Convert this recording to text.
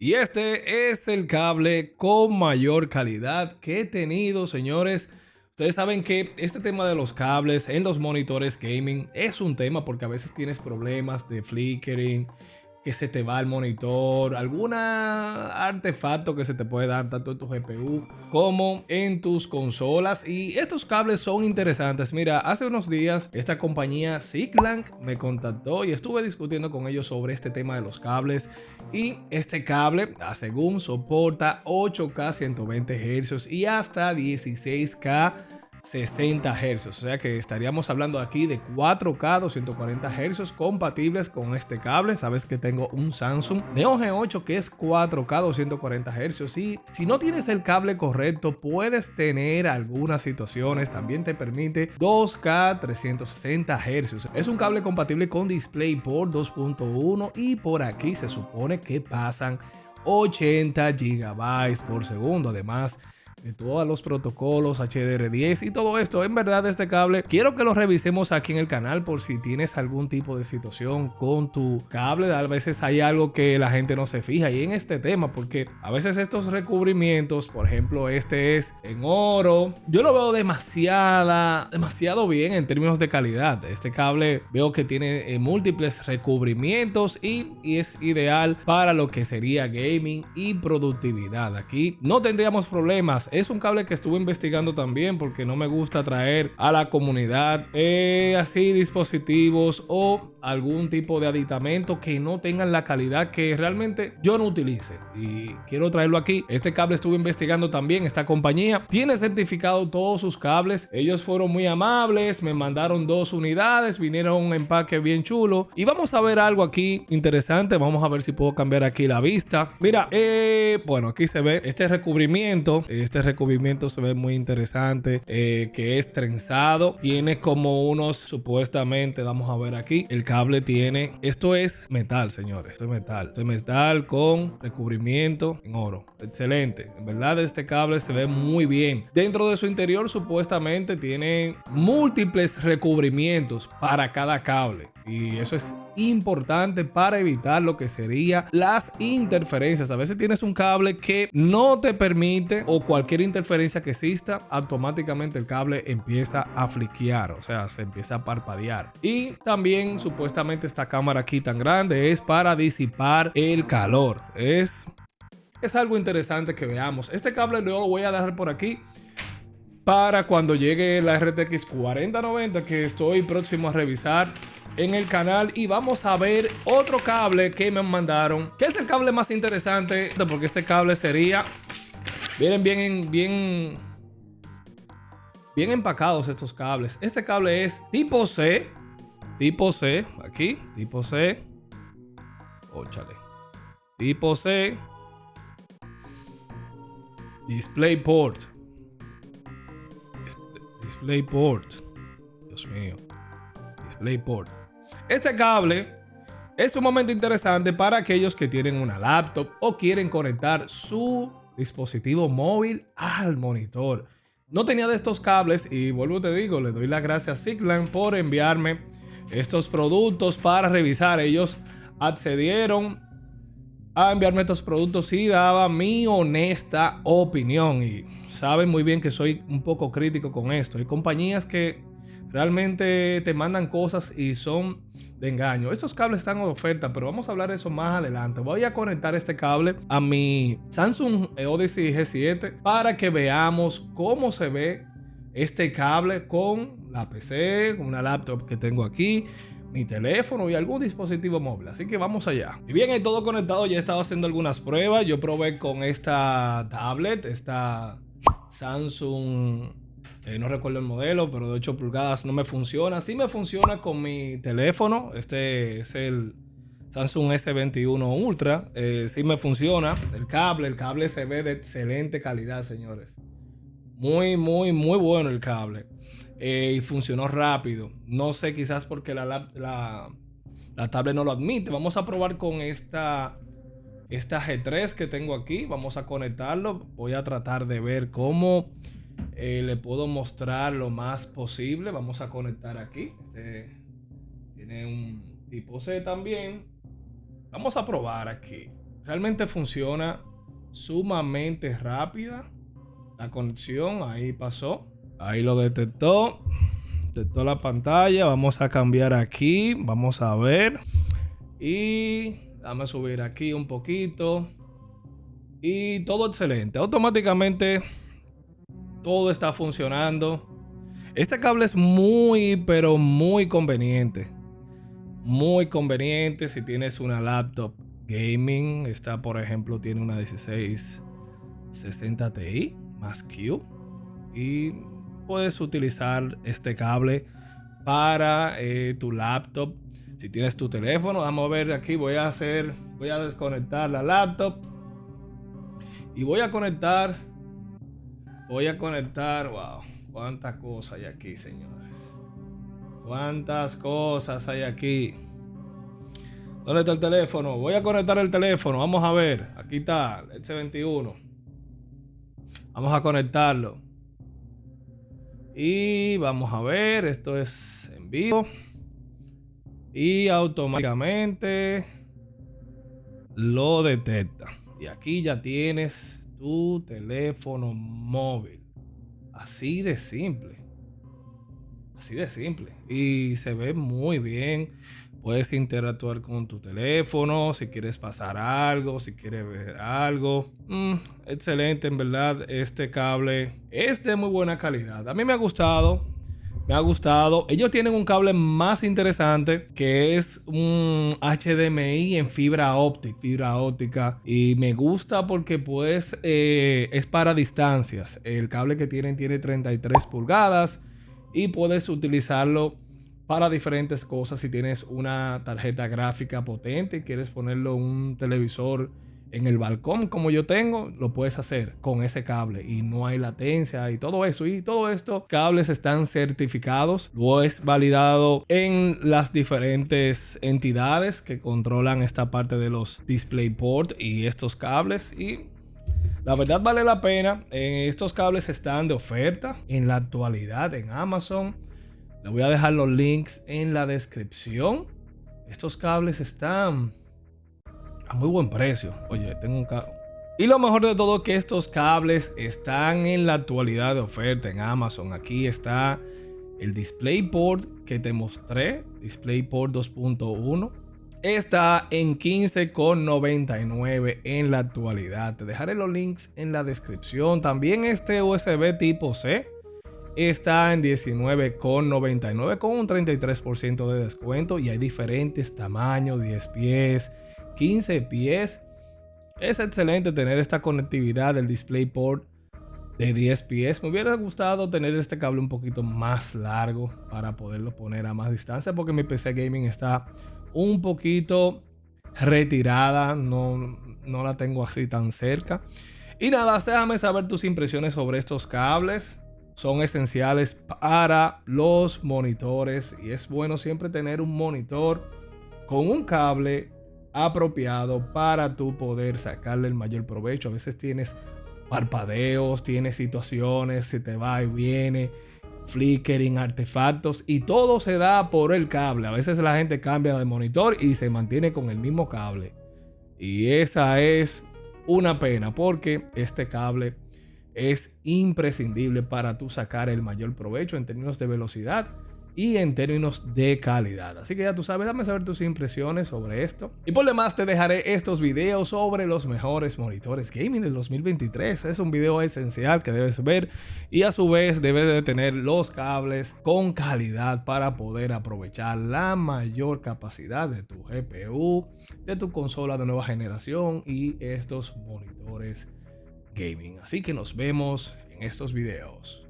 Y este es el cable con mayor calidad que he tenido, señores. Ustedes saben que este tema de los cables en los monitores gaming es un tema porque a veces tienes problemas de flickering, que se te va el monitor, algún artefacto que se te puede dar tanto en tu GPU como en tus consolas. Y estos cables son interesantes. Mira, hace unos días esta compañía Ziglang me contactó y estuve discutiendo con ellos sobre este tema de los cables. Y este cable, según soporta 8K 120 Hz y hasta 16K 60 Hz, o sea que estaríamos hablando aquí de 4K 240 Hz compatibles con este cable. Sabes que tengo un Samsung Neo G8 que es 4K 240 Hz y si no tienes el cable correcto puedes tener algunas situaciones. También te permite 2K 360 Hz. Es un cable compatible con DisplayPort 2.1 y por aquí se supone que pasan 80 GB por segundo. Además de todos los protocolos HDR10 y todo esto. En verdad, este cable quiero que lo revisemos aquí en el canal por si tienes algún tipo de situación con tu cable. A veces hay algo que la gente no se fija y en este tema, porque a veces estos recubrimientos, por ejemplo este es en oro, yo lo veo demasiado bien en términos de calidad. Este cable veo que tiene múltiples recubrimientos y es ideal para lo que sería gaming y productividad. Aquí no tendríamos problemas. Es un cable que estuve investigando también porque no me gusta traer a la comunidad así dispositivos o algún tipo de aditamento que no tengan la calidad que realmente yo no utilice, y quiero traerlo aquí. Este cable estuve investigando también. Esta compañía tiene certificado todos sus cables. Ellos fueron muy amables, me mandaron 2 unidades, vinieron un empaque bien chulo y vamos a ver algo aquí interesante. Vamos a ver si puedo cambiar aquí la vista. Mira, bueno, aquí se ve este recubrimiento. Este recubrimiento se ve muy interesante, que es trenzado. Tiene como unos, supuestamente, vamos a ver aquí, el cable tiene, esto es metal, señores, esto es metal con recubrimiento en oro. Excelente, en verdad este cable se ve muy bien. Dentro de su interior supuestamente tiene múltiples recubrimientos para cada cable y eso es importante para evitar lo que sería las interferencias. A veces tienes un cable que no te permite, o cualquier interferencia que exista, automáticamente el cable empieza a fliquear, o sea, se empieza a parpadear. Y también supuestamente esta cámara aquí tan grande es para disipar el calor. Es algo interesante que veamos. Este cable lo voy a dejar por aquí para cuando llegue la RTX 4090, que estoy próximo a revisar en el canal, y vamos a ver otro cable que me mandaron, que es el cable más interesante porque este cable sería, vienen bien empacados estos cables. Este cable es tipo C, aquí, tipo C, óchale, tipo C, DisplayPort, DisplayPort, Dios mío, DisplayPort. Este cable es sumamente interesante para aquellos que tienen una laptop o quieren conectar su dispositivo móvil al monitor. No tenía de estos cables y vuelvo te digo, le doy las gracias a Ziglang por enviarme estos productos para revisar. Ellos accedieron a enviarme estos productos y daba mi honesta opinión, y saben muy bien que soy un poco crítico con esto. Hay compañías que realmente te mandan cosas y son de engaño. Estos cables están en oferta, pero vamos a hablar de eso más adelante. Voy a conectar este cable a mi Samsung Odyssey G7 para que veamos cómo se ve este cable con la PC, con una laptop que tengo aquí, mi teléfono y algún dispositivo móvil. Así que vamos allá. Y bien, hay todo conectado. Ya he estado haciendo algunas pruebas. Yo probé con esta tablet, esta Samsung, no recuerdo el modelo, pero de 8 pulgadas. No me funciona. Sí me funciona con mi teléfono. Este es el Samsung S21 Ultra. Sí me funciona. El cable se ve de excelente calidad, señores. Muy bueno el cable. Y funcionó rápido. No sé, quizás porque la tablet no lo admite. Vamos a probar con esta G3 que tengo aquí. Vamos a conectarlo. Voy a tratar de ver cómo le puedo mostrar lo más posible. Vamos a conectar aquí. Este tiene un tipo C también. Vamos a probar aquí. Realmente funciona sumamente rápida. La conexión ahí pasó. Ahí lo detectó. Detectó la pantalla. Vamos a cambiar aquí. Vamos a ver. Y dame subir aquí un poquito. Y todo excelente. Automáticamente todo está funcionando. Este cable es muy, pero muy conveniente. Muy conveniente si tienes una laptop gaming. Esta, por ejemplo, tiene una 1660 Ti más Q. Y puedes utilizar este cable para tu laptop. Si tienes tu teléfono, vamos a ver aquí. Voy a desconectar la laptop. Y voy a conectar. Wow, cuántas cosas hay aquí, señores. Cuántas cosas hay aquí. ¿Dónde está el teléfono? Voy a conectar el teléfono. Vamos a ver. Aquí está el S21. Vamos a conectarlo. Y vamos a ver. Esto es en vivo. Y automáticamente lo detecta. Y aquí ya tienes tu teléfono móvil. Así de simple. Así de simple. Y se ve muy bien. Puedes interactuar con tu teléfono. Si quieres pasar algo. Si quieres ver algo. Excelente, en verdad. Este cable es de muy buena calidad. A mí me ha gustado. Ellos tienen un cable más interesante, que es un HDMI en fibra óptica. Y me gusta porque pues es para distancias. El cable que tiene 33 pulgadas. Y puedes utilizarlo para diferentes cosas. Si tienes una tarjeta gráfica potente y quieres ponerlo en un televisor en el balcón como yo tengo, lo puedes hacer con ese cable y no hay latencia y todo eso. Y todo esto, cables están certificados, lo es validado en las diferentes entidades que controlan esta parte de los DisplayPort y estos cables. Y la verdad vale la pena. Estos cables están de oferta en la actualidad en Amazon. Le voy a dejar los links en la descripción. Estos cables están a muy buen precio. Oye, tengo un cable. Y lo mejor de todo es que estos cables están en la actualidad de oferta en Amazon. Aquí está el DisplayPort que te mostré. DisplayPort 2.1. Está en $15.99 en la actualidad. Te dejaré los links en la descripción. También este USB tipo C está en $19.99 con un 33% de descuento. Y hay diferentes tamaños: 10 pies, 15 pies. Es excelente tener esta conectividad del DisplayPort de 10 pies. Me hubiera gustado tener este cable un poquito más largo para poderlo poner a más distancia, porque mi PC gaming está un poquito retirada. No la tengo así tan cerca. Y nada, déjame saber tus impresiones sobre estos cables. Son esenciales para los monitores y es bueno siempre tener un monitor con un cable apropiado para tú poder sacarle el mayor provecho. A veces tienes parpadeos, tienes situaciones, se te va y viene, flickering, artefactos, y todo se da por el cable. A veces la gente cambia de monitor y se mantiene con el mismo cable. Y esa es una pena, porque este cable es imprescindible para tú sacar el mayor provecho en términos de velocidad y en términos de calidad. Así que ya tú sabes, dame saber tus impresiones sobre esto. Y por demás te dejaré estos videos sobre los mejores monitores gaming del 2023. Es un video esencial que debes ver y a su vez debes de tener los cables con calidad para poder aprovechar la mayor capacidad de tu GPU, de tu consola de nueva generación y estos monitores gaming. Así que nos vemos en estos videos.